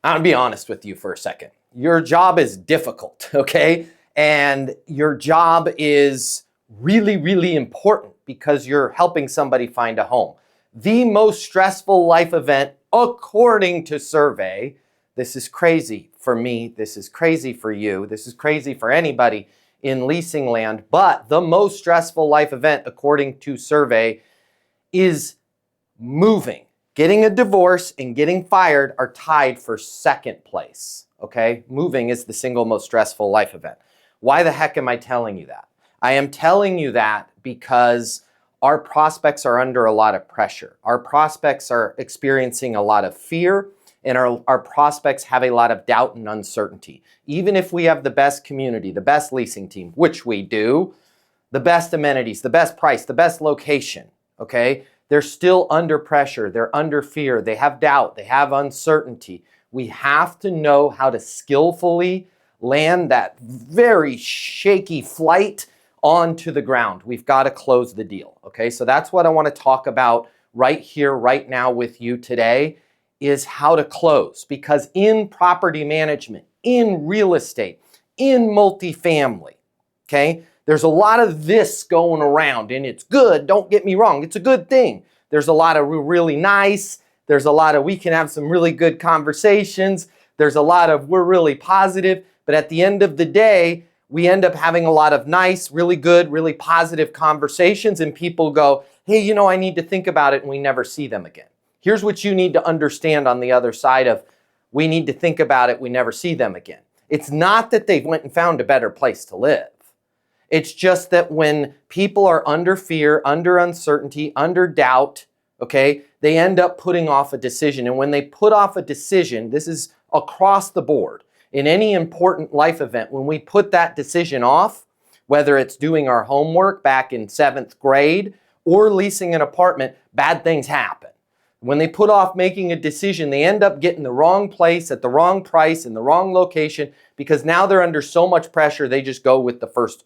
I'll be honest with you for a second. Your job is difficult, okay? And your job is really, really important because you're helping somebody find a home. The most stressful life event, according to survey, this is crazy for me, this is crazy for you, this is crazy for anybody in leasing land, but the most stressful life event, according to survey, is moving. Getting a divorce and getting fired are tied for second place, okay? Moving is the single most stressful life event. Why the heck am I telling you that? I am telling you that because our prospects are under a lot of pressure. Our prospects are experiencing a lot of fear, and our prospects have a lot of doubt and uncertainty. Even if we have the best community, the best leasing team, which we do, the best amenities, the best price, the best location, okay? They're still under pressure, they're under fear, they have doubt, they have uncertainty. We have to know how to skillfully land that very shaky flight onto the ground. We've got to close the deal, okay? So that's what I want to talk about right here, right now with you today, is how to close. Because in property management, in real estate, in multifamily, okay, there's a lot of this going around, and it's good, don't get me wrong, it's a good thing. There's a lot of really nice, there's a lot of we can have some really good conversations, there's a lot of we're really positive, but at the end of the day, we end up having a lot of nice, really good, really positive conversations, and people go, hey, you know, I need to think about it, and we never see them again. Here's what you need to understand on the other side of we need to think about it, we never see them again. It's not that they went and found a better place to live. It's just that when people are under fear, under uncertainty, under doubt, okay, they end up putting off a decision. And when they put off a decision, this is across the board. In any important life event, when we put that decision off, whether it's doing our homework back in 7th grade or leasing an apartment, bad things happen. When they put off making a decision, they end up getting the wrong place at the wrong price in the wrong location because now they're under so much pressure, they just go with the first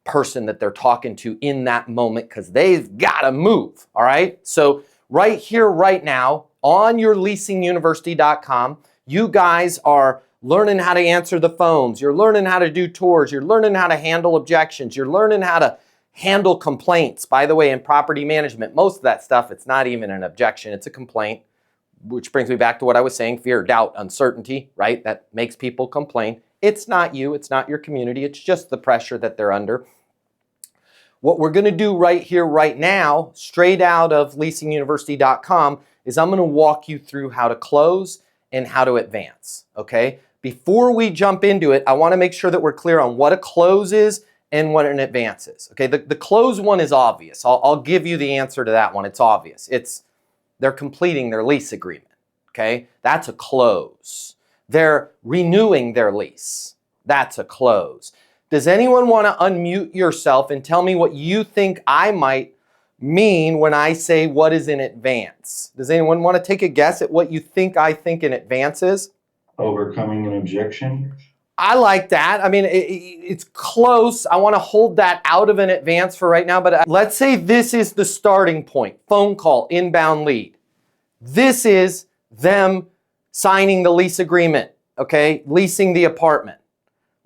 person that they're talking to in that moment because they've got to move, all right? So right here, right now, on your leasinguniversity.com, you guys are learning how to answer the phones, you're learning how to do tours, you're learning how to handle objections, you're learning how to handle complaints. By the way, in property management, most of that stuff, it's not even an objection, it's a complaint, which brings me back to what I was saying, fear, doubt, uncertainty, right? That makes people complain. It's not you, it's not your community, it's just the pressure that they're under. What we're going to do right here, right now, straight out of leasinguniversity.com, is I'm going to walk you through how to close and how to advance, okay? Before we jump into it, I want to make sure that we're clear on what a close is and what an advance is, okay? The close one is obvious. I'll give you the answer to that one. It's obvious. They're completing their lease agreement, okay? That's a close. They're renewing their lease. That's a close. Does anyone want to unmute yourself and tell me what you think I might mean when I say what is in advance? Does anyone want to take a guess at what you think I think in advance is? Overcoming an objection. I like that. I mean, it's close. I want to hold that out of an advance for right now, but let's say this is the starting point. Phone call, inbound lead. This is them signing the lease agreement, okay? Leasing the apartment.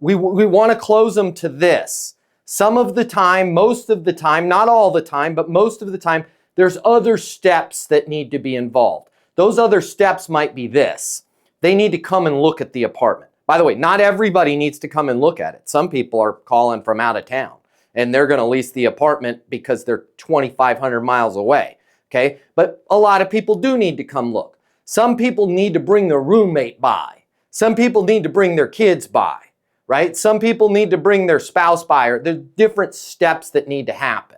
We want to close them to this. Some of the time, most of the time, not all the time, but most of the time, there's other steps that need to be involved. Those other steps might be this. They need to come and look at the apartment. By the way, not everybody needs to come and look at it. Some people are calling from out of town and they're going to lease the apartment because they're 2,500 miles away, okay? But a lot of people do need to come look. Some people need to bring their roommate by. Some people need to bring their kids by. Right? Some people need to bring their spouse by, or there's different steps that need to happen.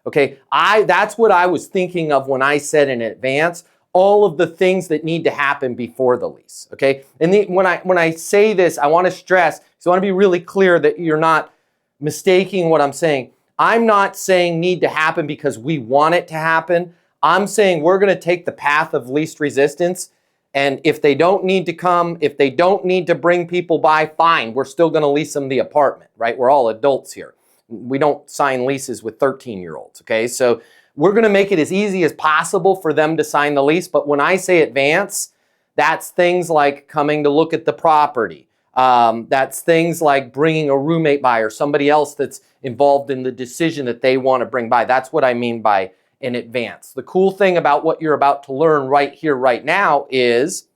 Okay, that's what I was thinking of when I said in advance, all of the things that need to happen before the lease. Okay, and when I say this, I want to stress, so I want to be really clear that you're not mistaking what I'm saying. I'm not saying need to happen because we want it to happen. I'm saying we're going to take the path of least resistance. And if they don't need to come, if they don't need to bring people by, fine, we're still going to lease them the apartment, right? We're all adults here. We don't sign leases with 13-year-olds, okay? So we're going to make it as easy as possible for them to sign the lease. But when I say advance, That's things like coming to look at the property. That's things like bringing a roommate by or somebody else that's involved in the decision that they want to bring by. That's what I mean by in advance. The cool thing about what you're about to learn right here, right now is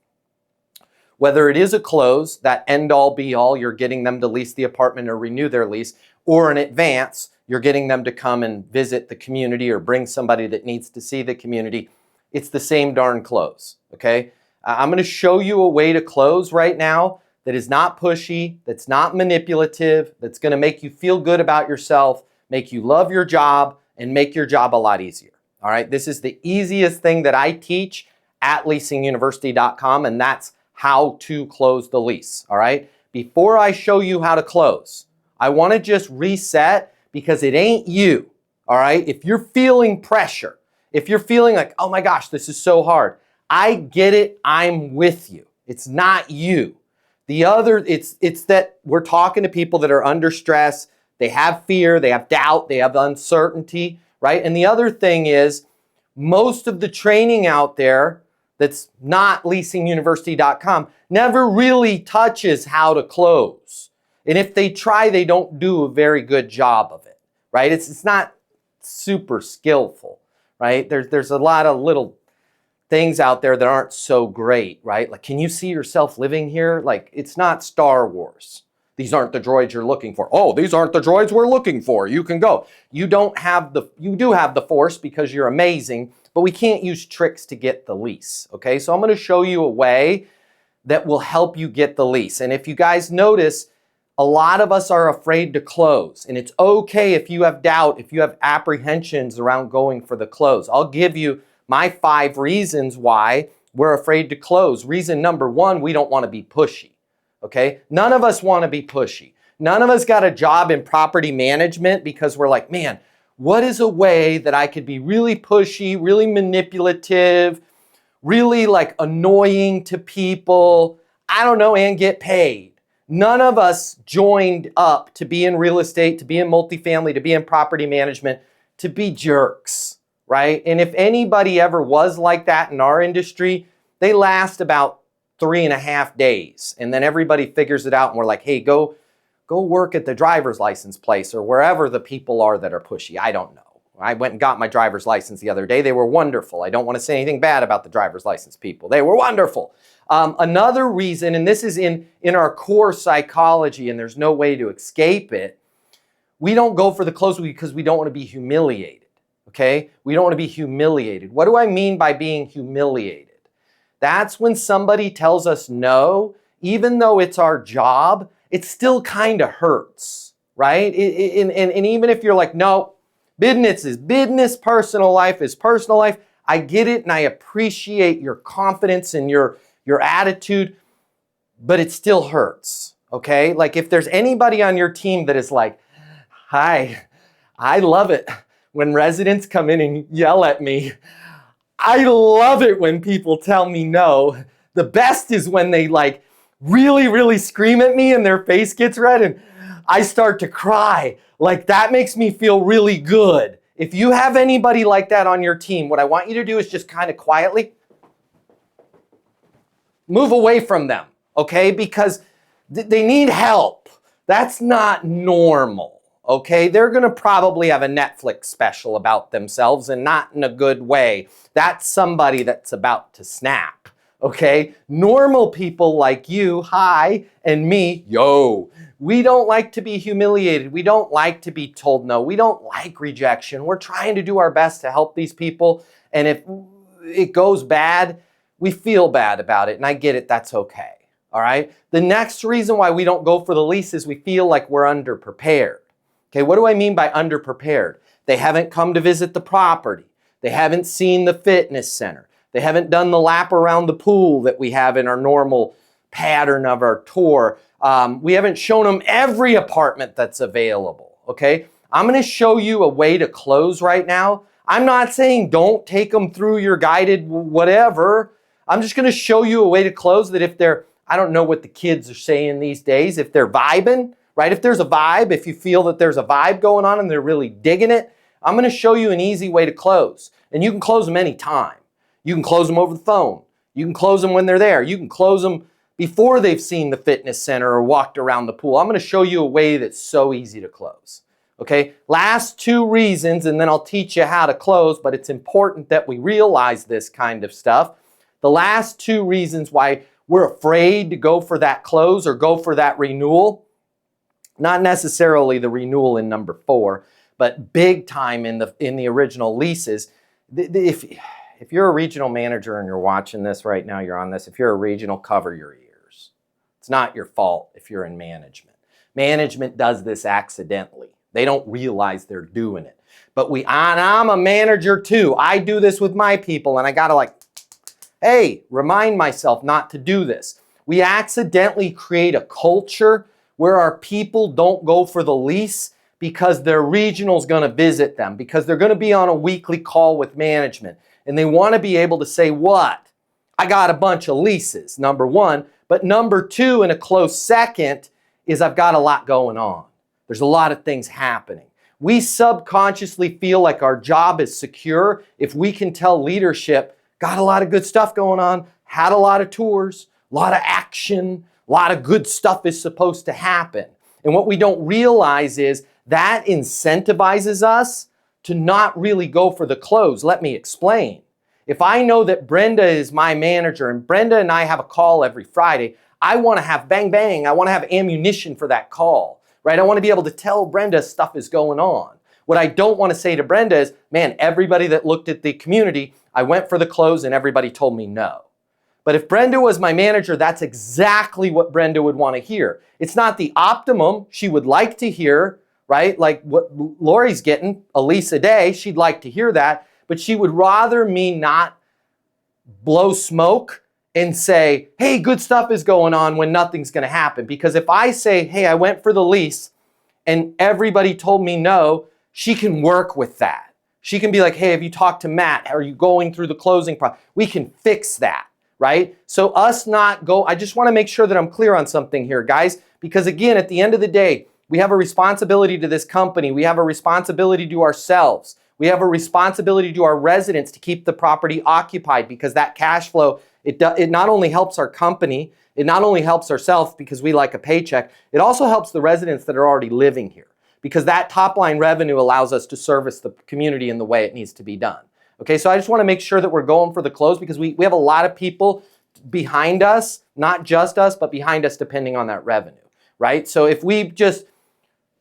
whether it is a close, that end all be all, you're getting them to lease the apartment or renew their lease, or an advance, you're getting them to come and visit the community or bring somebody that needs to see the community. It's the same darn close, okay? I'm going to show you a way to close right now that is not pushy, that's not manipulative, that's going to make you feel good about yourself, make you love your job, and make your job a lot easier. All right, this is the easiest thing that I teach at leasinguniversity.com, and that's how to close the lease. All right, before I show you how to close, I want to just reset because it ain't you. All right, if you're feeling pressure, if you're feeling like, oh my gosh, this is so hard, I get it, I'm with you. It's not you. It's that we're talking to people that are under stress, they have fear, they have doubt, they have uncertainty, right? And the other thing is, most of the training out there that's not leasinguniversity.com never really touches how to close. And if they try, they don't do a very good job of it, right? It's not super skillful, right? There's a lot of little things out there that aren't so great, right? Like, can you see yourself living here? Like, it's not Star Wars. These aren't the droids you're looking for. Oh, these aren't the droids we're looking for. You can go. You do have the Force because you're amazing, but we can't use tricks to get the lease, okay? So I'm going to show you a way that will help you get the lease. And if you guys notice, a lot of us are afraid to close, and it's okay if you have doubt, if you have apprehensions around going for the close. I'll give you my 5 reasons why we're afraid to close. Reason number 1, we don't want to be pushy, okay? None of us want to be pushy. None of us got a job in property management because we're like, man, what is a way that I could be really pushy, really manipulative, really like annoying to people, I don't know, and get paid? None of us joined up to be in real estate, to be in multifamily, to be in property management, to be jerks, right? And if anybody ever was like that in our industry, they last about 3.5 days. And then everybody figures it out and we're like, hey, go work at the driver's license place or wherever the people are that are pushy. I don't know. I went and got my driver's license the other day. They were wonderful. I don't want to say anything bad about the driver's license people. They were wonderful. Another reason, and this is in our core psychology and there's no way to escape it, we don't go for the close because we don't want to be humiliated. Okay? We don't want to be humiliated. What do I mean by being humiliated? That's when somebody tells us no, even though it's our job, it still kind of hurts, right? And even if you're like, no, business is business, personal life is personal life, I get it and I appreciate your confidence and your attitude, but it still hurts, okay? Like if there's anybody on your team that is like, hi, I love it when residents come in and yell at me. I love it when people tell me no. The best is when they like really, really scream at me and their face gets red and I start to cry. Like that makes me feel really good. If you have anybody like that on your team, what I want you to do is just kind of quietly move away from them, okay? Because they need help. That's not normal. Okay, they're going to probably have a Netflix special about themselves and not in a good way. That's somebody that's about to snap. Okay, normal people like you, hi, and me, yo, we don't like to be humiliated. We don't like to be told no. We don't like rejection. We're trying to do our best to help these people. And if it goes bad, we feel bad about it. And I get it. That's okay. All right. The next reason why we don't go for the lease is we feel like we're underprepared. Okay, what do I mean by underprepared? They haven't come to visit the property. They haven't seen the fitness center. They haven't done the lap around the pool that we have in our normal pattern of our tour. We haven't shown them every apartment that's available, okay? I'm gonna show you a way to close right now. I'm not saying don't take them through your guided whatever. I'm just gonna show you a way to close that if they're, I don't know what the kids are saying these days, if they're vibing, right? If there's a vibe, if you feel that there's a vibe going on and they're really digging it, I'm going to show you an easy way to close. And you can close them anytime. You can close them over the phone. You can close them when they're there. You can close them before they've seen the fitness center or walked around the pool. I'm going to show you a way that's so easy to close. Okay, last 2 reasons, and then I'll teach you how to close, but it's important that we realize this kind of stuff. The last 2 reasons why we're afraid to go for that close or go for that renewal, not necessarily the renewal in number 4, but big time in the original leases. If you're a regional manager and you're watching this right now, you're on this, if you're a regional, cover your ears. It's not your fault if you're in management. Management does this accidentally. They don't realize they're doing it. But and I'm a manager too. I do this with my people, and I gotta hey, remind myself not to do this. We accidentally create a culture where our people don't go for the lease because their regional's gonna visit them, because they're gonna be on a weekly call with management. And they wanna be able to say, what? I got a bunch of leases, number 1. But number 2, in a close second, is I've got a lot going on. There's a lot of things happening. We subconsciously feel like our job is secure if we can tell leadership, got a lot of good stuff going on, had a lot of tours, a lot of action, a lot of good stuff is supposed to happen. And what we don't realize is that incentivizes us to not really go for the close. Let me explain. If I know that Brenda is my manager and Brenda and I have a call every Friday, I want to have bang, bang. I want to have ammunition for that call. Right? I want to be able to tell Brenda stuff is going on. What I don't want to say to Brenda is, man, everybody that looked at the community, I went for the close and everybody told me no. But if Brenda was my manager, that's exactly what Brenda would want to hear. It's not the optimum she would like to hear, right? Like what Lori's getting, a lease a day, she'd like to hear that, but she would rather me not blow smoke and say, hey, good stuff is going on when nothing's going to happen. Because if I say, hey, I went for the lease and everybody told me no, she can work with that. She can be like, hey, have you talked to Matt? Are you going through the closing process? We can fix that, right? So I just want to make sure that I'm clear on something here, guys, because again, at the end of the day, we have a responsibility to this company. We have a responsibility to ourselves. We have a responsibility to our residents to keep the property occupied, because that cash flow, it not only helps our company, it not only helps ourselves because we like a paycheck, it also helps the residents that are already living here, because that top line revenue allows us to service the community in the way it needs to be done. Okay, so I just want to make sure that we're going for the close, because we have a lot of people behind us, not just us, but behind us depending on that revenue, right? So if we just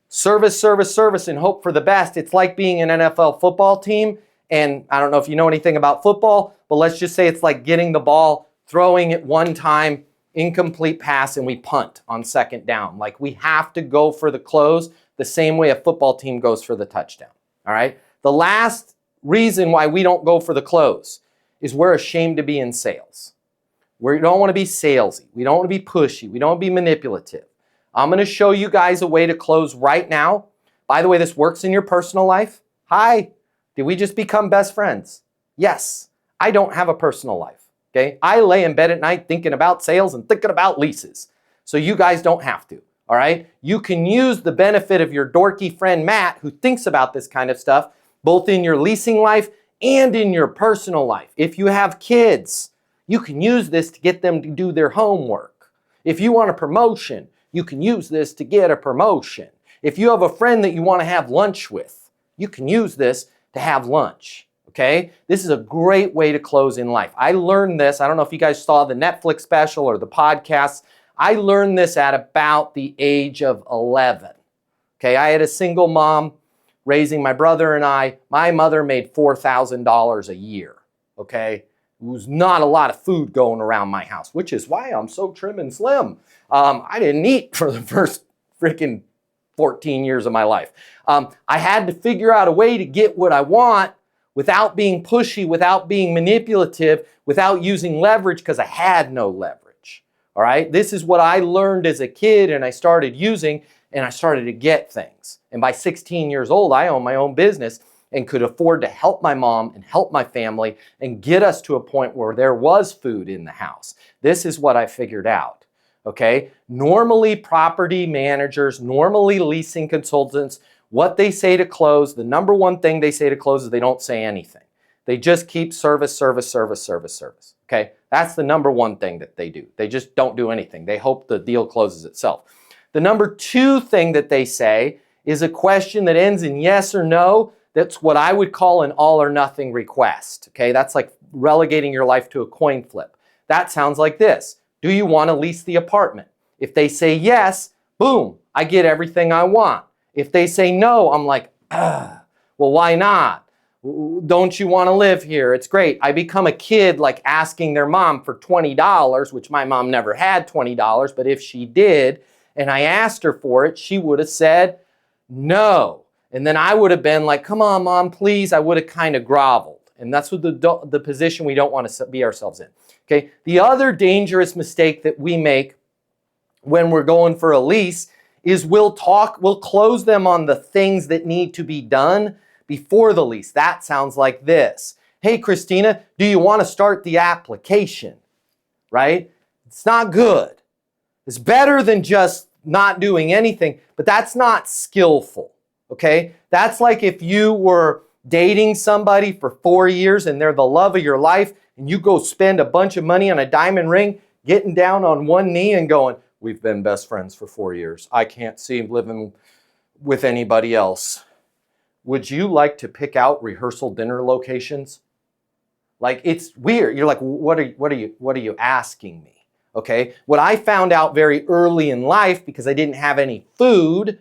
service, and hope for the best, it's like being an NFL football team. And I don't know if you know anything about football, but let's just say it's like getting the ball, throwing it one time, incomplete pass, and we punt on second down. Like, we have to go for the close the same way a football team goes for the touchdown. All right? The last reason why we don't go for the close is we're ashamed to be in sales. We don't want to be salesy. We don't want to be pushy. We don't want to be manipulative. I'm going to show you guys a way to close right now. By the way, this works in your personal life. Hi. Did we just become best friends? Yes. I don't have a personal life. Okay? I lay in bed at night thinking about sales and thinking about leases. So you guys don't have to. All right? You can use the benefit of your dorky friend Matt, who thinks about this kind of stuff, both in your leasing life and in your personal life. If you have kids, you can use this to get them to do their homework. If you want a promotion, you can use this to get a promotion. If you have a friend that you want to have lunch with, you can use this to have lunch, okay? This is a great way to close in life. I learned this, I don't know if you guys saw the Netflix special or the podcast. I learned this at about the age of 11, okay? I had a single mom raising my brother and I. My mother made $4,000 a year, okay? It was not a lot of food going around my house, which is why I'm so trim and slim. I didn't eat for the first freaking 14 years of my life. I had to figure out a way to get what I want without being pushy, without being manipulative, without using leverage, because I had no leverage. All right? This is what I learned as a kid, and I started using, and I started to get things. And by 16 years old, I owned my own business and could afford to help my mom and help my family and get us to a point where there was food in the house. This is what I figured out. Okay, normally property managers, normally leasing consultants, what they say to close, the number one thing they say to close is they don't say anything. They just keep service. Okay, That's the number one thing that they do. They just don't do anything. They hope the deal closes itself. The number two thing that they say is a question that ends in yes or no. That's what I would call an all or nothing request. Okay, that's like relegating your life to a coin flip. That sounds like this. Do you want to lease the apartment? If they say yes, boom, I get everything I want. If they say no, I'm like, well, why not? Don't you want to live here? It's great. I become a kid like asking their mom for $20, which my mom never had $20, but if she did, and I asked her for it, she would have said no. And then I would have been like, come on, Mom, please. I would have kind of groveled. And that's what the position we don't want to be ourselves in. Okay. The other dangerous mistake that we make when we're going for a lease is we'll close them on the things that need to be done before the lease. That sounds like this. Hey, Christina, do you want to start the application? Right? It's not good. It's better than just not doing anything, but that's not skillful. Okay? That's like if you were dating somebody for 4 years and they're the love of your life and you go spend a bunch of money on a diamond ring, getting down on one knee and going, we've been best friends for 4 years. I can't see living with anybody else. Would you like to pick out rehearsal dinner locations? Like, it's weird. You're like, what are you asking me? Okay. What I found out very early in life, because I didn't have any food,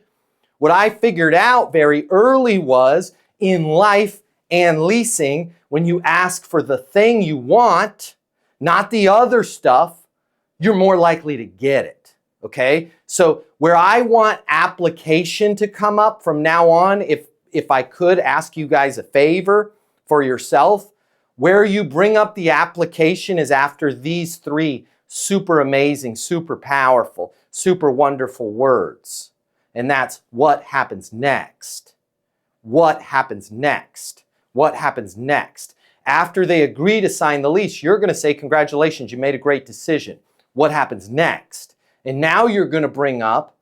what I figured out very early was in life and leasing, when you ask for the thing you want, not the other stuff, you're more likely to get it. Okay. So where I want application to come up from now on, if I could ask you guys a favor for yourself, where you bring up the application is after these three super amazing, super powerful, super wonderful words. And that's what happens next. What happens next? What happens next? After they agree to sign the lease, you're going to say, congratulations, you made a great decision. What happens next? And now you're going to bring up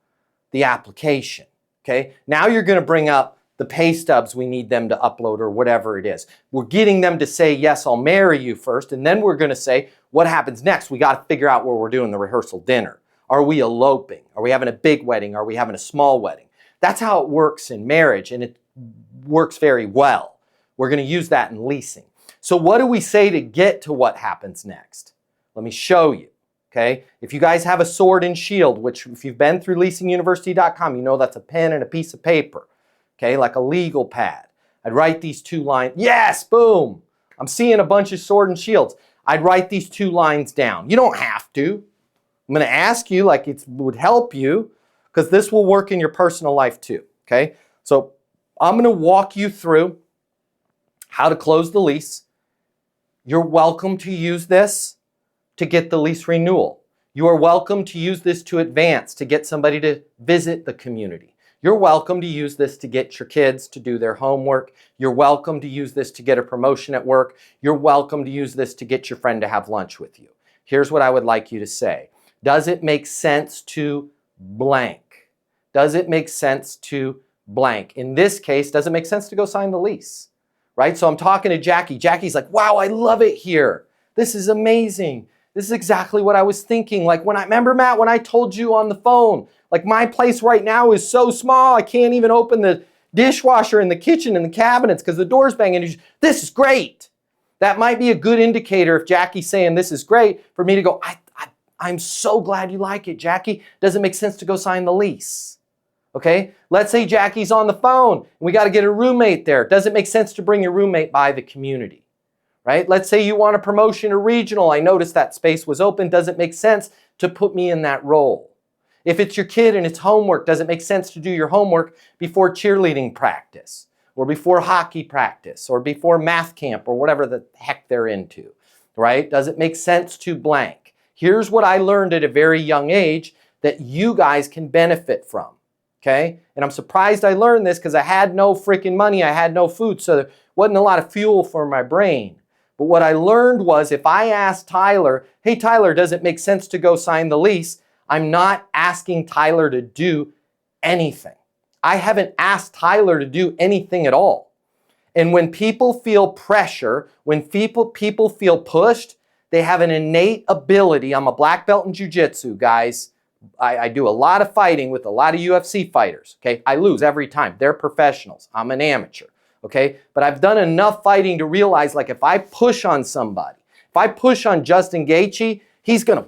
the application. Okay? Now you're going to bring up the pay stubs we need them to upload or whatever it is. We're getting them to say, yes, I'll marry you first. And then we're going to say, what happens next? We got to figure out where we're doing the rehearsal dinner. Are we eloping? Are we having a big wedding? Are we having a small wedding? That's how it works in marriage, and it works very well. We're going to use that in leasing. So what do we say to get to what happens next? Let me show you. Okay? If you guys have a sword and shield, which if you've been through leasinguniversity.com, you know that's a pen and a piece of paper. Okay, like a legal pad. I'd write these 2 lines. Yes, boom. I'm seeing a bunch of sword and shields. I'd write these 2 lines down. You don't have to. I'm going to ask you like it would help you because this will work in your personal life too. Okay, so I'm going to walk you through how to close the lease. You're welcome to use this to get the lease renewal. You are welcome to use this to advance, to get somebody to visit the community. You're welcome to use this to get your kids to do their homework. You're welcome to use this to get a promotion at work. You're welcome to use this to get your friend to have lunch with you. Here's what I would like you to say. Does it make sense to blank? Does it make sense to blank? In this case, does it make sense to go sign the lease? Right? So I'm talking to Jackie. Jackie's like, wow, I love it here. This is amazing. This is exactly what I was thinking. Like remember, Matt, when I told you on the phone, like my place right now is so small, I can't even open the dishwasher in the kitchen and the cabinets because the door's banging. This is great. That might be a good indicator if Jackie's saying this is great for me to go, I'm so glad you like it, Jackie. Does it make sense to go sign the lease? Okay, let's say Jackie's on the phone and we got to get a roommate there. Does it make sense to bring your roommate by the community? Right? Let's say you want a promotion to regional. I noticed that space was open. Does it make sense to put me in that role? If it's your kid and it's homework, does it make sense to do your homework before cheerleading practice or before hockey practice or before math camp or whatever the heck they're into, right? Does it make sense to blank? Here's what I learned at a very young age that you guys can benefit from, okay? And I'm surprised I learned this because I had no freaking money. I had no food, so there wasn't a lot of fuel for my brain. But what I learned was if I asked Tyler, hey, Tyler, does it make sense to go sign the lease? I'm not asking Tyler to do anything. I haven't asked Tyler to do anything at all. And when people feel pressure, when people feel pushed, They have an innate ability. I'm a black belt in jiu-jitsu, guys. I do a lot of fighting with a lot of UFC fighters, okay? I lose every time. They're professionals. I'm an amateur, okay? But I've done enough fighting to realize, like, if I push on somebody, if I push on Justin Gaethje, he's gonna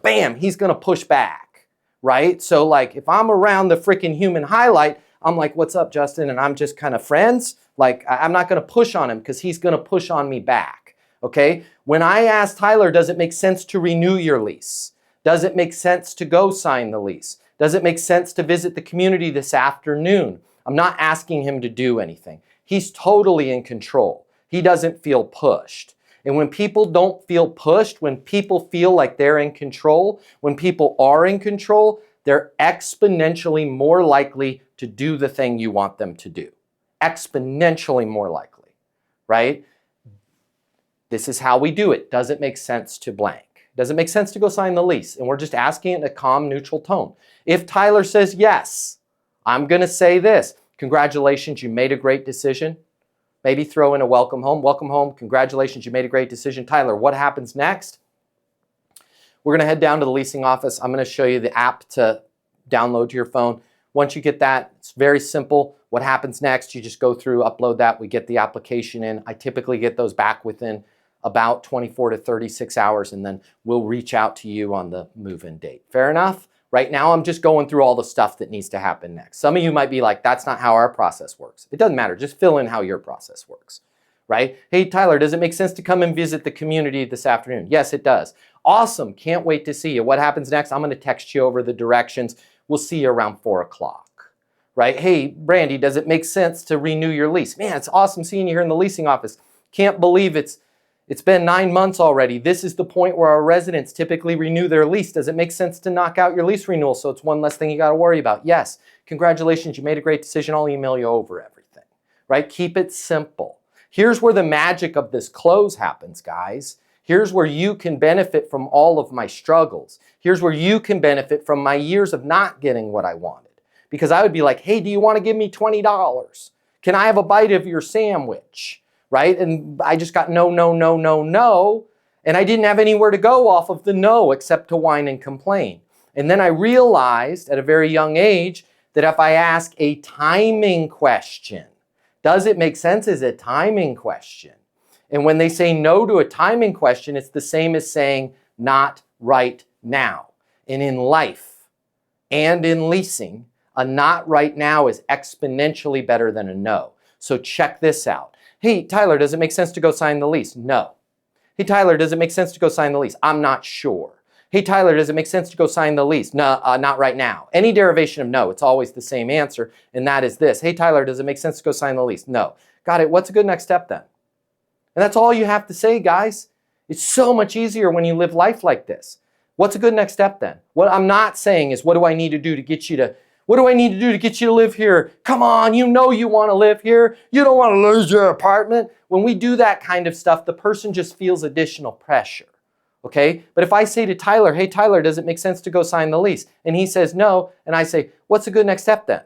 push back, right? So, like, if I'm around the freaking human highlight, I'm like, what's up, Justin? And I'm just kind of friends. Like, I'm not gonna push on him because he's gonna push on me back, okay? When I ask Tyler, does it make sense to renew your lease? Does it make sense to go sign the lease? Does it make sense to visit the community this afternoon? I'm not asking him to do anything. He's totally in control. He doesn't feel pushed. And when people don't feel pushed, when people feel like they're in control, when people are in control, they're exponentially more likely to do the thing you want them to do. Exponentially more likely, right? This is how we do it. Does it make sense to blank? Does it make sense to go sign the lease? And we're just asking it in a calm, neutral tone. If Tyler says yes, I'm going to say this. Congratulations, you made a great decision. Maybe throw in a welcome home. Welcome home. Congratulations, you made a great decision. Tyler, what happens next? We're going to head down to the leasing office. I'm going to show you the app to download to your phone. Once you get that, it's very simple. What happens next? You just go through, upload that. We get the application in. I typically get those back within about 24 to 36 hours, and then we'll reach out to you on the move-in date. Fair enough? Right now, I'm just going through all the stuff that needs to happen next. Some of you might be like, that's not how our process works. It doesn't matter. Just fill in how your process works, right? Hey, Tyler, does it make sense to come and visit the community this afternoon? Yes, it does. Awesome. Can't wait to see you. What happens next? I'm going to text you over the directions. We'll see you around 4 o'clock, right? Hey, Brandy, does it make sense to renew your lease? Man, it's awesome seeing you here in the leasing office. Can't believe it's been 9 months already. This is the point where our residents typically renew their lease. Does it make sense to knock out your lease renewal so it's one less thing you got to worry about? Yes. Congratulations, you made a great decision. I'll email you over everything, right? Keep it simple. Here's where the magic of this close happens, guys. Here's where you can benefit from all of my struggles. Here's where you can benefit from my years of not getting what I wanted. Because I would be like, hey, do you want to give me $20? Can I have a bite of your sandwich? Right? And I just got no, no, no, no, no. And I didn't have anywhere to go off of the no except to whine and complain. And then I realized at a very young age that if I ask a timing question, does it make sense is a timing question. And when they say no to a timing question, it's the same as saying not right now. And in life and in leasing, a not right now is exponentially better than a no. So check this out. Hey, Tyler, does it make sense to go sign the lease? No. Hey, Tyler, does it make sense to go sign the lease? I'm not sure. Hey, Tyler, does it make sense to go sign the lease? No, not right now. Any derivation of no, it's always the same answer, and that is this. Hey, Tyler, does it make sense to go sign the lease? No. Got it. What's a good next step then? And that's all you have to say, guys. It's so much easier when you live life like this. What's a good next step then? What I'm not saying is what do I need to do to get you to live here? Come on, you know you want to live here. You don't want to lose your apartment. When we do that kind of stuff, the person just feels additional pressure, okay? But if I say to Tyler, hey, Tyler, does it make sense to go sign the lease? And he says no, and I say, what's a good next step then,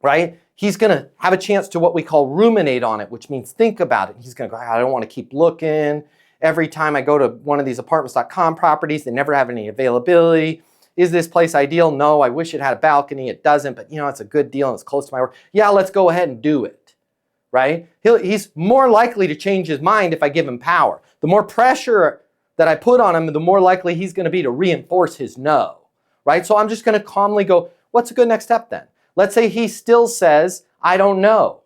right? He's going to have a chance to what we call ruminate on it, which means think about it. He's going to go, I don't want to keep looking. Every time I go to one of these apartments.com properties, they never have any availability. Is this place ideal? No, I wish it had a balcony. It doesn't, but you know, it's a good deal and it's close to my work. Yeah, let's go ahead and do it, right? He's more likely to change his mind if I give him power. The more pressure that I put on him, the more likely he's going to be to reinforce his no, right? So I'm just going to calmly go, what's a good next step then? Let's say he still says, I don't know,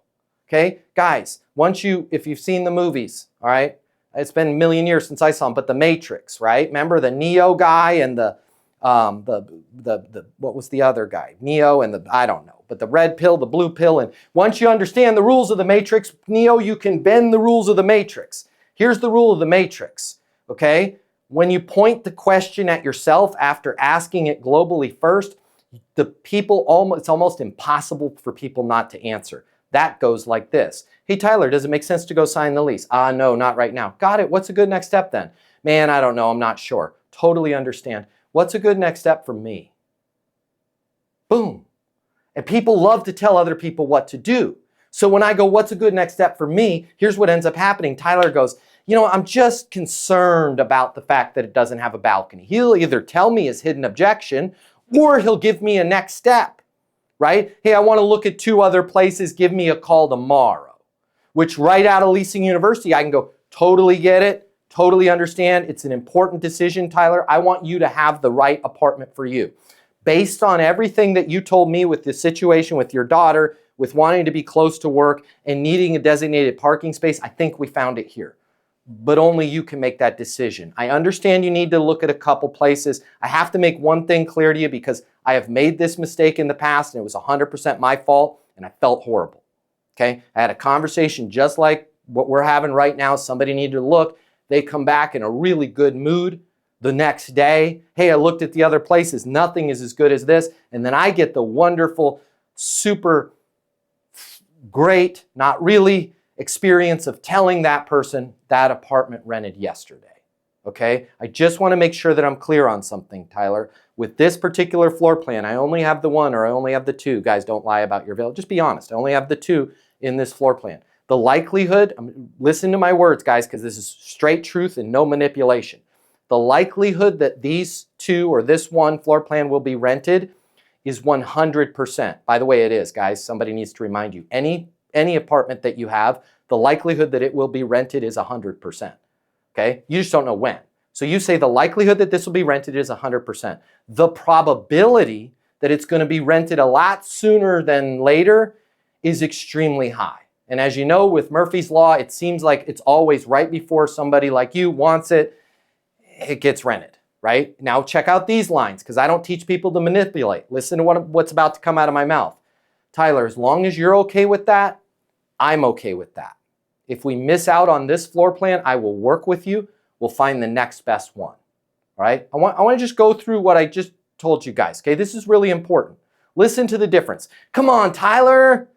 okay? Guys, if you've seen the movies, all right? It's been a million years since I saw them, but The Matrix, right? Remember the Neo guy and what was the other guy? Neo and I don't know, but the red pill, the blue pill. And once you understand the rules of the Matrix, Neo, you can bend the rules of the Matrix. Here's the rule of the Matrix, okay? When you point the question at yourself after asking it globally first, it's almost impossible for people not to answer. That goes like this. Hey, Tyler, does it make sense to go sign the lease? No, not right now. Got it. What's a good next step then? Man, I don't know. I'm not sure. Totally understand. What's a good next step for me? Boom. And people love to tell other people what to do. So when I go, what's a good next step for me? Here's what ends up happening. Tyler goes, I'm just concerned about the fact that it doesn't have a balcony. He'll either tell me his hidden objection or he'll give me a next step, right? Hey, I want to look at 2 other places. Give me a call tomorrow. Which right out of Leasing University, I can go, totally get it, totally understand. It's an important decision, Tyler. I want you to have the right apartment for you. Based on everything that you told me with the situation with your daughter, with wanting to be close to work and needing a designated parking space, I think we found it here. But only you can make that decision. I understand you need to look at a couple places. I have to make one thing clear to you because I have made this mistake in the past and it was 100% my fault and I felt horrible. Okay? I had a conversation just like what we're having right now. Somebody needed to look. They come back in a really good mood the next day. Hey, I looked at the other places. Nothing is as good as this. And then I get the wonderful, super great, not really, experience of telling that person that apartment rented yesterday. Okay? I just want to make sure that I'm clear on something, Tyler. With this particular floor plan, I only have the 1 or I only have the 2. Guys, don't lie about your bill. Just be honest. I only have the 2 in this floor plan. The likelihood, listen to my words, guys, because this is straight truth and no manipulation. The likelihood that these 2 or this 1 floor plan will be rented is 100%. By the way, it is, guys. Somebody needs to remind you. Any apartment that you have, the likelihood that it will be rented is 100%. Okay? You just don't know when. So you say the likelihood that this will be rented is 100%. The probability that it's going to be rented a lot sooner than later is extremely high. And as you know, with Murphy's Law, it seems like it's always right before somebody like you wants it, it gets rented, right? Now check out these lines because I don't teach people to manipulate. Listen to what's about to come out of my mouth. Tyler, as long as you're okay with that, I'm okay with that. If we miss out on this floor plan, I will work with you. We'll find the next best one. All right? I want to just go through what I just told you guys. Okay? This is really important. Listen to the difference. Come on, Tyler.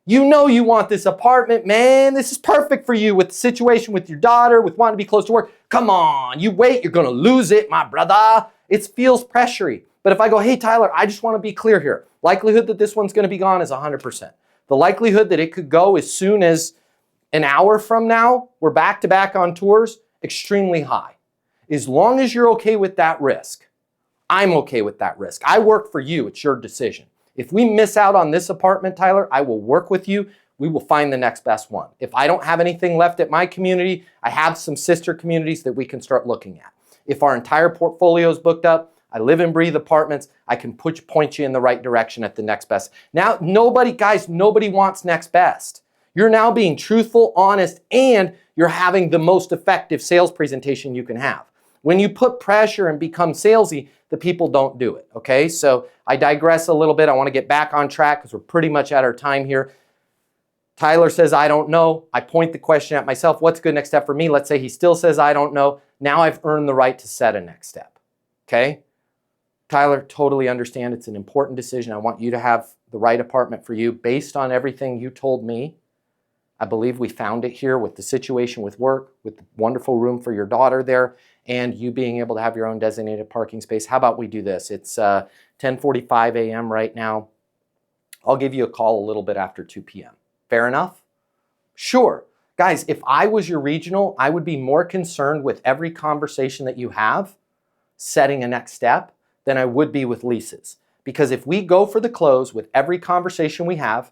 You know you want this apartment, man. This is perfect for you with the situation with your daughter, with wanting to be close to work. Come on. You wait. You're going to lose it, my brother. It feels pressury. But if I go, hey, Tyler, I just want to be clear here. Likelihood that this one's going to be gone is 100%. The likelihood that it could go as soon as an hour from now, we're back to back on tours, extremely high. As long as you're okay with that risk, I'm okay with that risk. I work for you. It's your decision. If we miss out on this apartment, Tyler, I will work with you. We will find the next best one. If I don't have anything left at my community, I have some sister communities that we can start looking at. If our entire portfolio is booked up, I live and breathe apartments, I can point you in the right direction at the next best. Now, nobody wants next best. You're now being truthful, honest, and you're having the most effective sales presentation you can have. When you put pressure and become salesy, the people don't do it, okay? So I digress a little bit. I want to get back on track because we're pretty much at our time here. Tyler says, I don't know. I point the question at myself. What's a good next step for me? Let's say he still says, I don't know. Now I've earned the right to set a next step, okay? Tyler, totally understand. It's an important decision. I want you to have the right apartment for you based on everything you told me. I believe we found it here with the situation with work, with the wonderful room for your daughter there, and you being able to have your own designated parking space. How about we do this? It's 10:45 a.m. right now. I'll give you a call a little bit after 2 p.m. Fair enough? Sure. Guys, if I was your regional, I would be more concerned with every conversation that you have, setting a next step, than I would be with leases. Because if we go for the close with every conversation we have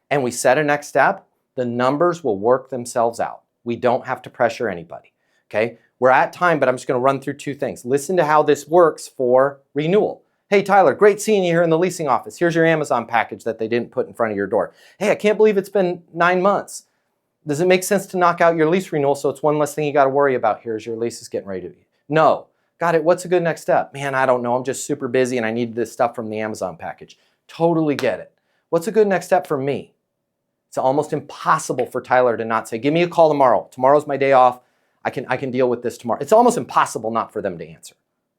and we set a next step, the numbers will work themselves out. We don't have to pressure anybody, okay? We're at time, but I'm just gonna run through 2 things. Listen to how this works for renewal. Hey, Tyler, great seeing you here in the leasing office. Here's your Amazon package that they didn't put in front of your door. Hey, I can't believe it's been 9 months. Does it make sense to knock out your lease renewal so it's one less thing you gotta worry about here as your lease is getting ready to be? No. Got it. What's a good next step? Man, I don't know. I'm just super busy and I need this stuff from the Amazon package. Totally get it. What's a good next step for me? It's almost impossible for Tyler to not say, give me a call tomorrow. Tomorrow's my day off. I can deal with this tomorrow. It's almost impossible not for them to answer.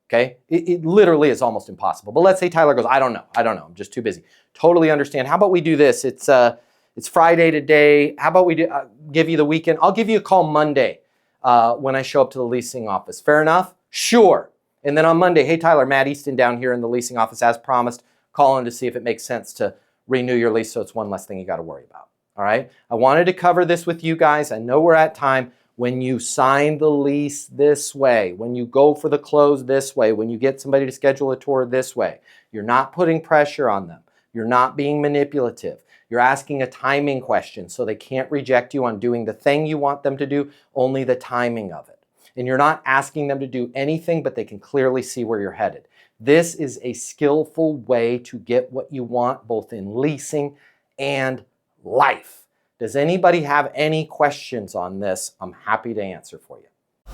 Okay? It literally is almost impossible. But let's say Tyler goes, I don't know. I'm just too busy. Totally understand. How about we do this? It's Friday today. How about we give you the weekend? I'll give you a call Monday when I show up to the leasing office. Fair enough? Sure. And then on Monday, hey, Tyler, Matt Easton down here in the leasing office, as promised, calling to see if it makes sense to renew your lease so it's one less thing you got to worry about. All right? I wanted to cover this with you guys. I know we're at time. when you sign the lease this way, when you go for the close this way, when you get somebody to schedule a tour this way, you're not putting pressure on them. You're not being manipulative. You're asking a timing question so they can't reject you on doing the thing you want them to do, only the timing of it. And you're not asking them to do anything, but they can clearly see where you're headed. This is a skillful way to get what you want, both in leasing and life. Does anybody have any questions on this? I'm happy to answer for you.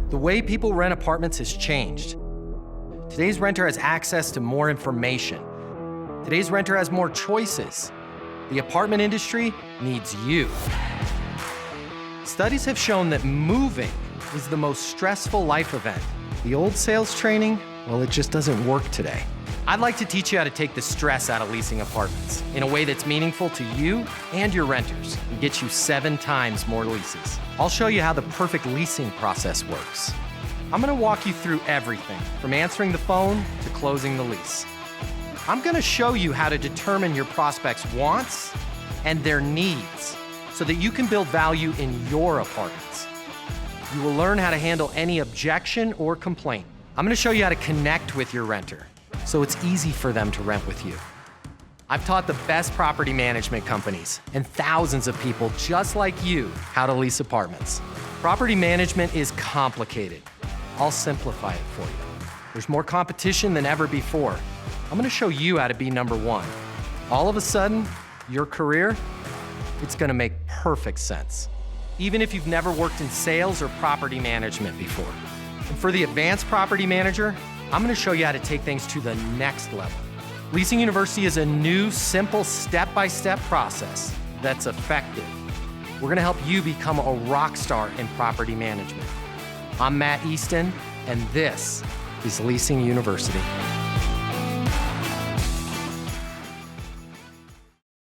The way people rent apartments has changed. Today's renter has access to more information. Today's renter has more choices. The apartment industry needs you. Studies have shown that moving is the most stressful life event. The old sales training, well, it just doesn't work today. I'd like to teach you how to take the stress out of leasing apartments in a way that's meaningful to you and your renters and get you 7 times more leases. I'll show you how the perfect leasing process works. I'm gonna walk you through everything from answering the phone to closing the lease. I'm gonna show you how to determine your prospects' wants and their needs so that you can build value in your apartments. You will learn how to handle any objection or complaint. I'm gonna show you how to connect with your renter so it's easy for them to rent with you. I've taught the best property management companies and thousands of people just like you how to lease apartments. Property management is complicated. I'll simplify it for you. There's more competition than ever before. I'm gonna show you how to be number one. All of a sudden, your career, it's gonna make perfect sense. Even if you've never worked in sales or property management before. And for the advanced property manager, I'm gonna show you how to take things to the next level. Leasing University is a new, simple, step-by-step process that's effective. We're gonna help you become a rock star in property management. I'm Matt Easton, and this is Leasing University.